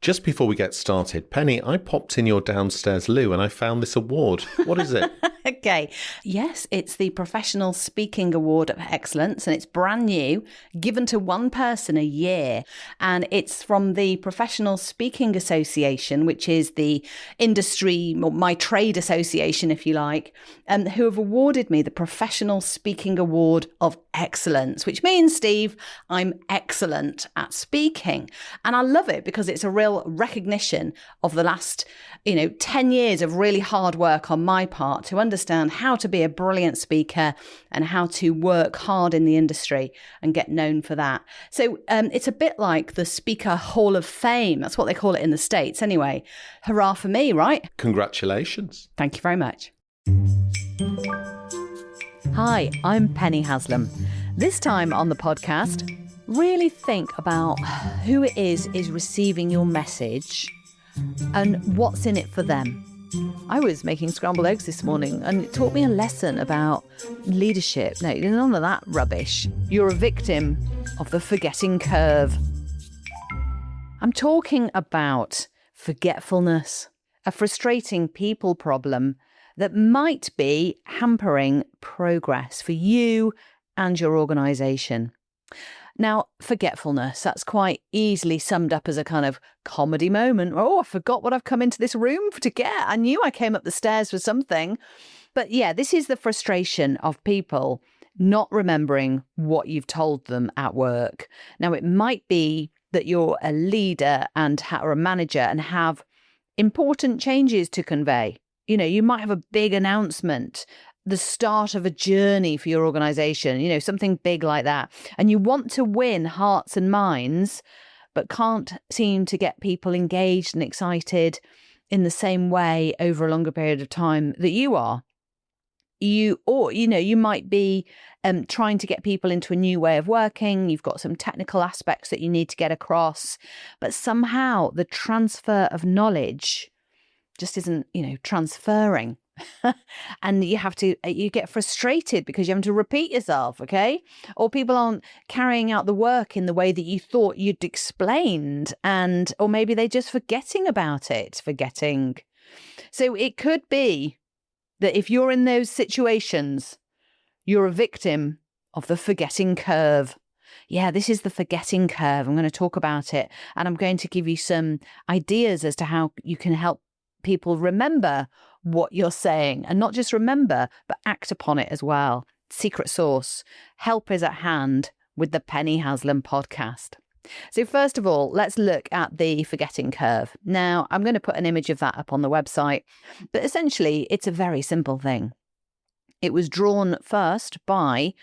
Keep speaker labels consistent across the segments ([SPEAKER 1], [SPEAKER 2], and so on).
[SPEAKER 1] Just before we get started, Penny, I popped in your downstairs loo and I found this award. What is it?
[SPEAKER 2] Okay. Yes, it's the Professional Speaking Award of Excellence, and it's brand new, given to one person a year. And it's from the Professional Speaking Association, which is the industry, or my trade association, if you like, who have awarded me the Professional Speaking Award of Excellence, which means, Steve, I'm excellent at speaking. And I love it because it's a real recognition of the last, 10 years of really hard work on my part to understand how to be a brilliant speaker and how to work hard in the industry and get known for that. So it's a bit like the Speaker Hall of Fame. That's what they call it in the States anyway. Hurrah for me, right?
[SPEAKER 1] Congratulations.
[SPEAKER 2] Thank you very much. Hi, I'm Penny Haslam. This time on the podcast, really think about who it is receiving your message and what's in it for them. I was making scrambled eggs this morning and it taught me a lesson about leadership. No, none of that rubbish. You're a victim of the forgetting curve. I'm talking about forgetfulness, a frustrating people problem that might be hampering progress for you and your organisation. Now, forgetfulness, that's quite easily summed up as a kind of comedy moment. Oh, I forgot what I've come into this room to get. I knew I came up the stairs for something. But yeah, this is the frustration of people not remembering what you've told them at work. Now, it might be that you're a leader or a manager and have important changes to convey. You might have a big announcement, the start of a journey for your organisation, something big like that. And you want to win hearts and minds, but can't seem to get people engaged and excited in the same way over a longer period of time that you are. You might be trying to get people into a new way of working. You've got some technical aspects that you need to get across, but somehow the transfer of knowledge just isn't, transferring. And you get frustrated because you have to repeat yourself, okay? Or people aren't carrying out the work in the way that you thought you'd explained, or maybe they're just forgetting about it. So it could be that if you're in those situations, you're a victim of the forgetting curve. Yeah, this is the forgetting curve. I'm going to talk about it, and I'm going to give you some ideas as to how you can help people remember what you're saying, and not just remember, but act upon it as well. Secret sauce. Help is at hand with the Penny Haslam podcast. So first of all, let's look at the forgetting curve. Now, I'm going to put an image of that up on the website, but essentially it's a very simple thing. It was drawn first by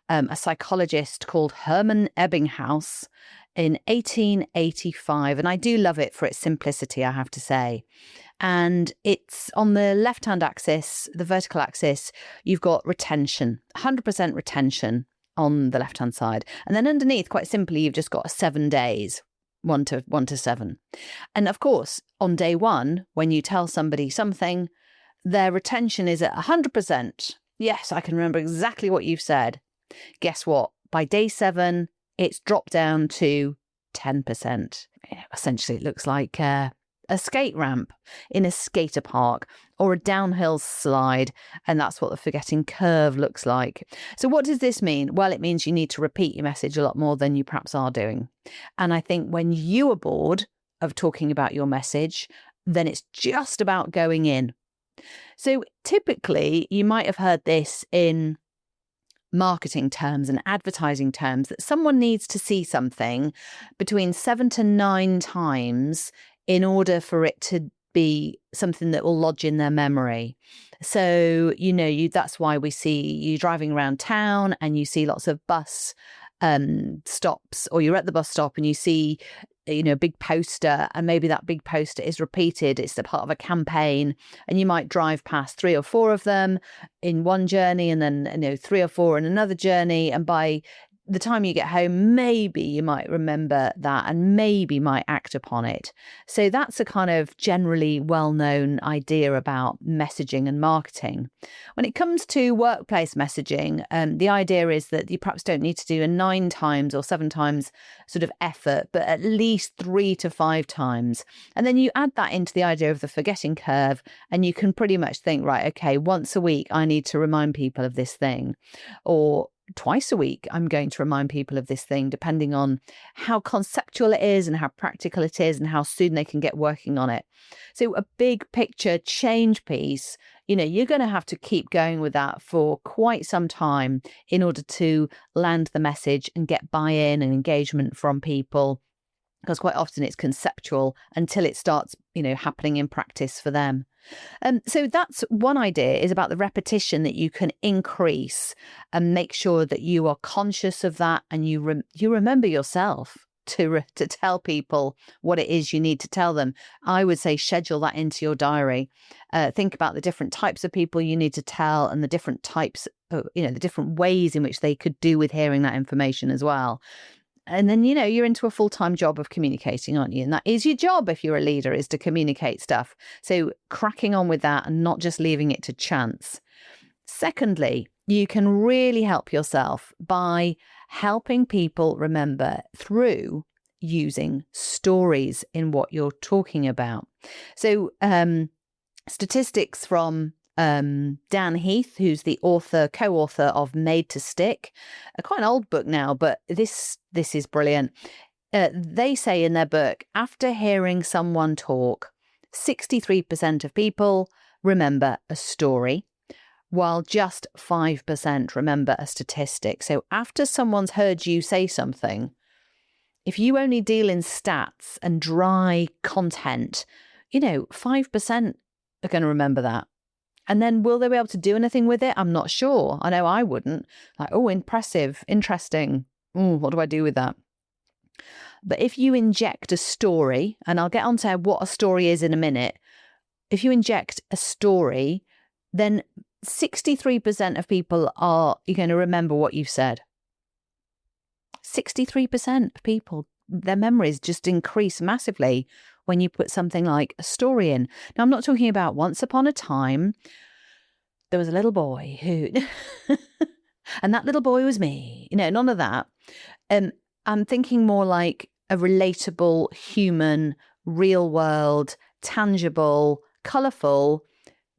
[SPEAKER 2] a psychologist called Hermann Ebbinghaus in 1885. And I do love it for its simplicity, I have to say. And it's on the left-hand axis, the vertical axis, you've got retention, 100% retention on the left-hand side. And then underneath, quite simply, you've just got 7 days, 1 to 7. And of course, on day 1, when you tell somebody something, their retention is at 100%. Yes, I can remember exactly what you've said. Guess what? By day 7, it's dropped down to 10%. Essentially, it looks like a skate ramp in a skater park or a downhill slide. And that's what the forgetting curve looks like. So what does this mean? Well, it means you need to repeat your message a lot more than you perhaps are doing. And I think when you are bored of talking about your message, then it's just about going in. So typically, you might have heard this in marketing terms and advertising terms, that someone needs to see something between 7 to 9 times in order for it to be something that will lodge in their memory. So, that's why we see you driving around town and you see lots of bus stops, or you're at the bus stop and you see a big poster, and maybe that big poster is repeated. It's the part of a campaign, and you might drive past 3 or 4 of them in one journey, and then 3 or 4 in another journey, and by the time you get home, maybe you might remember that and maybe might act upon it. So that's a kind of generally well-known idea about messaging and marketing. When it comes to workplace messaging, the idea is that you perhaps don't need to do a 9 times or 7 times sort of effort, but at least 3 to 5 times. And then you add that into the idea of the forgetting curve, and you can pretty much think, right, okay, once a week I need to remind people of this thing, or twice a week I'm going to remind people of this thing, depending on how conceptual it is and how practical it is and how soon they can get working on it. So a big picture change piece, you're going to have to keep going with that for quite some time in order to land the message and get buy-in and engagement from people, because quite often it's conceptual until it starts, happening in practice for them. So that's one idea, is about the repetition that you can increase and make sure that you are conscious of that, and you remember yourself to tell people what it is you need to tell them. I would say schedule that into your diary. Think about the different types of people you need to tell, and the different types, the different ways in which they could do with hearing that information as well. And then, you're into a full-time job of communicating, aren't you? And that is your job if you're a leader, is to communicate stuff. So cracking on with that and not just leaving it to chance. Secondly, you can really help yourself by helping people remember through using stories in what you're talking about. So statistics from Dan Heath, who's the co-author of Made to Stick, quite an old book now, but this is brilliant. They say in their book, after hearing someone talk, 63% of people remember a story, while just 5% remember a statistic. So after someone's heard you say something, if you only deal in stats and dry content, 5% are going to remember that. And then will they be able to do anything with it? I'm not sure. I know I wouldn't. Like, oh, impressive, interesting. What do I do with that? But if you inject a story, and I'll get onto what a story is in a minute. If you inject a story, then 63% of people you're going to remember what you've said. 63% of people, their memories just increase massively when you put something like a story in. Now, I'm not talking about once upon a time, there was a little boy who, and that little boy was me. None of that. I'm thinking more like a relatable, human, real world, tangible, colourful,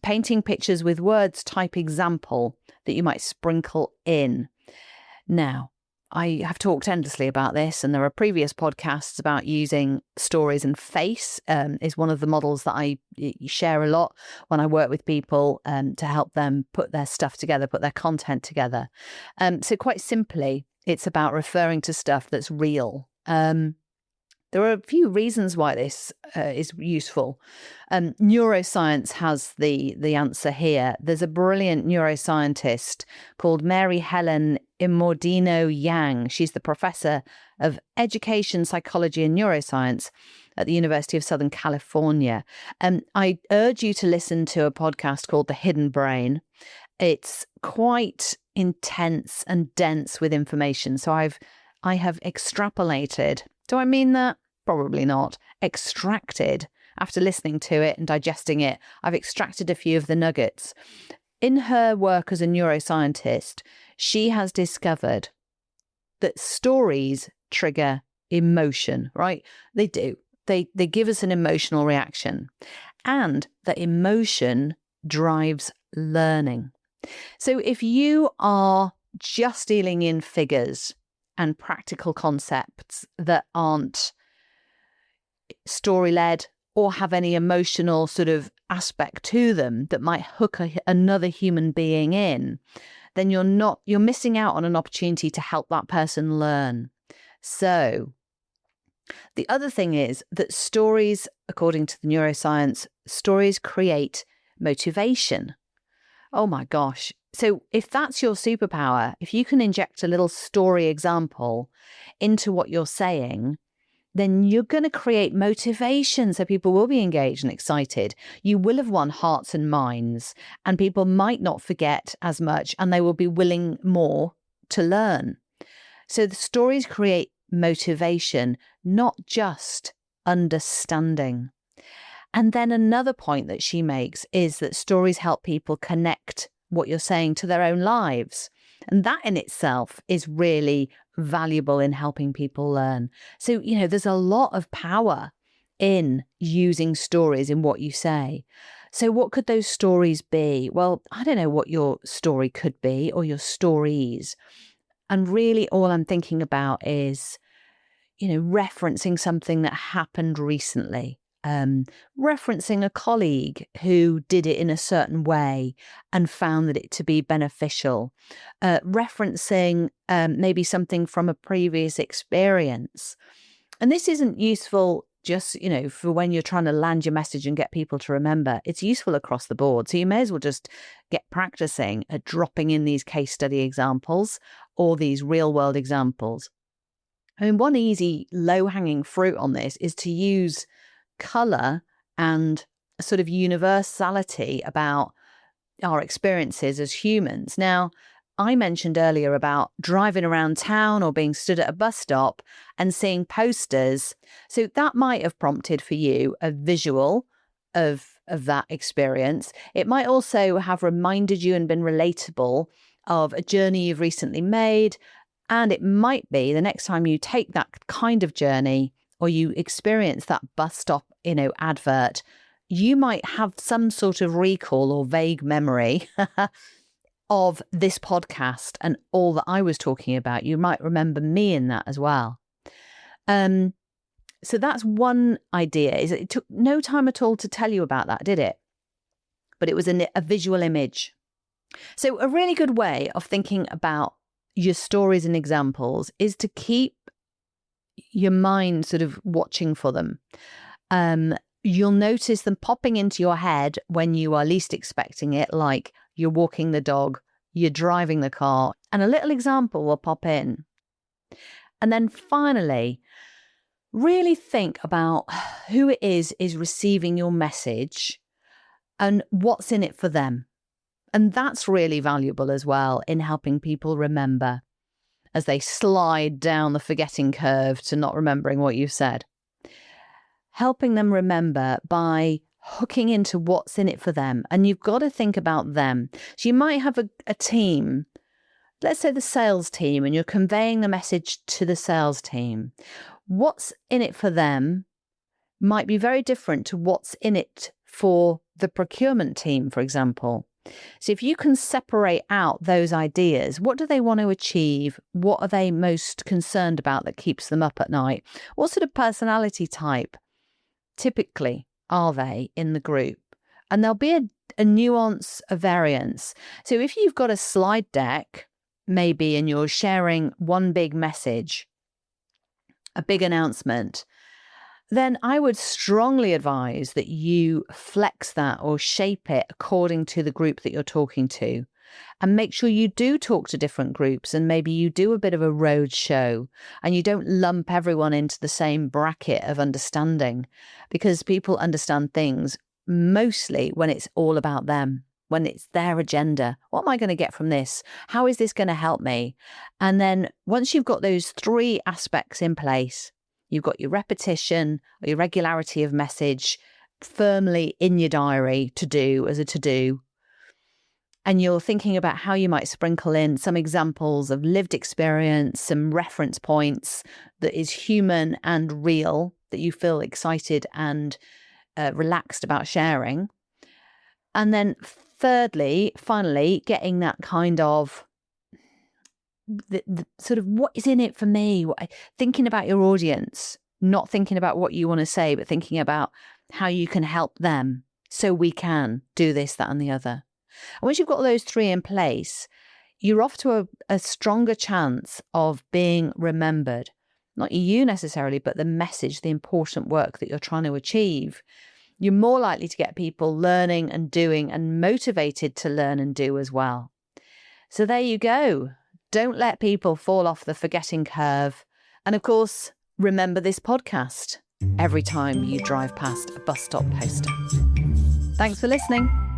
[SPEAKER 2] painting pictures with words type example that you might sprinkle in. Now, I have talked endlessly about this, and there are previous podcasts about using stories, and face is one of the models that I share a lot when I work with people to help them put their stuff together, put their content together. So quite simply, it's about referring to stuff that's real. There are a few reasons why this is useful. Neuroscience has the answer here. There's a brilliant neuroscientist called Mary Helen Imordino-Yang. She's the professor of education, psychology and neuroscience at the University of Southern California. I urge you to listen to a podcast called The Hidden Brain. It's quite intense and dense with information. So I have extrapolated. Do I mean that? Probably not. Extracted. After listening to it and digesting it, I've extracted a few of the nuggets. In her work as a neuroscientist, she has discovered that stories trigger emotion, right? They do. They give us an emotional reaction, and that emotion drives learning. So if you are just dealing in figures and practical concepts that aren't story-led or have any emotional sort of aspect to them that might hook another human being in, then you're missing out on an opportunity to help that person learn. So the other thing is that stories, according to the neuroscience, stories create motivation. Oh my gosh. So if that's your superpower, if you can inject a little story example into what you're saying, then you're going to create motivation so people will be engaged and excited. You will have won hearts and minds, and people might not forget as much, and they will be willing more to learn. So the stories create motivation, not just understanding. And then another point that she makes is that stories help people connect what you're saying to their own lives. And that in itself is really valuable in helping people learn. So, there's a lot of power in using stories in what you say. So what could those stories be? Well, I don't know what your story could be or your stories. And really all I'm thinking about is, referencing something that happened recently. Referencing a colleague who did it in a certain way and found that it to be beneficial, referencing maybe something from a previous experience. And this isn't useful just, for when you're trying to land your message and get people to remember. It's useful across the board. So you may as well just get practicing at dropping in these case study examples or these real world examples. I mean, one easy low-hanging fruit on this is to use colour and a sort of universality about our experiences as humans. Now, I mentioned earlier about driving around town or being stood at a bus stop and seeing posters. So that might have prompted for you a visual of that experience. It might also have reminded you and been relatable of a journey you've recently made. And it might be the next time you take that kind of journey or you experience that bus stop, advert, you might have some sort of recall or vague memory of this podcast and all that I was talking about. You might remember me in that as well. So that's one idea, is that it took no time at all to tell you about that, did it? But it was a visual image. So a really good way of thinking about your stories and examples is to keep your mind sort of watching for them. You'll notice them popping into your head when you are least expecting it, like you're walking the dog, you're driving the car, and a little example will pop in. And then finally, really think about who it is receiving your message and what's in it for them. And that's really valuable as well in helping people remember as they slide down the forgetting curve to not remembering what you've said. Helping them remember by hooking into what's in it for them. And you've got to think about them. So you might have a team, let's say the sales team, and you're conveying the message to the sales team. What's in it for them might be very different to what's in it for the procurement team, for example. So if you can separate out those ideas, what do they want to achieve? What are they most concerned about that keeps them up at night? What sort of personality type typically are they in the group? And there'll be a nuance, a variance. So if you've got a slide deck, maybe, and you're sharing one big message, a big announcement, then I would strongly advise that you flex that or shape it according to the group that you're talking to. And make sure you do talk to different groups, and maybe you do a bit of a road show and you don't lump everyone into the same bracket of understanding, because people understand things mostly when it's all about them, when it's their agenda. What am I going to get from this? How is this going to help me? And then once you've got those three aspects in place, you've got your repetition or your regularity of message firmly in your diary to do as a to-do. And you're thinking about how you might sprinkle in some examples of lived experience, some reference points that is human and real, that you feel excited and relaxed about sharing. And then thirdly, finally, getting that kind of the sort of what is in it for me, thinking about your audience, not thinking about what you want to say, but thinking about how you can help them so we can do this, that, and the other. And once you've got those three in place, you're off to a stronger chance of being remembered. Not you necessarily, but the message, the important work that you're trying to achieve. You're more likely to get people learning and doing and motivated to learn and do as well. So there you go. Don't let people fall off the forgetting curve. And of course, remember this podcast every time you drive past a bus stop poster. Thanks for listening.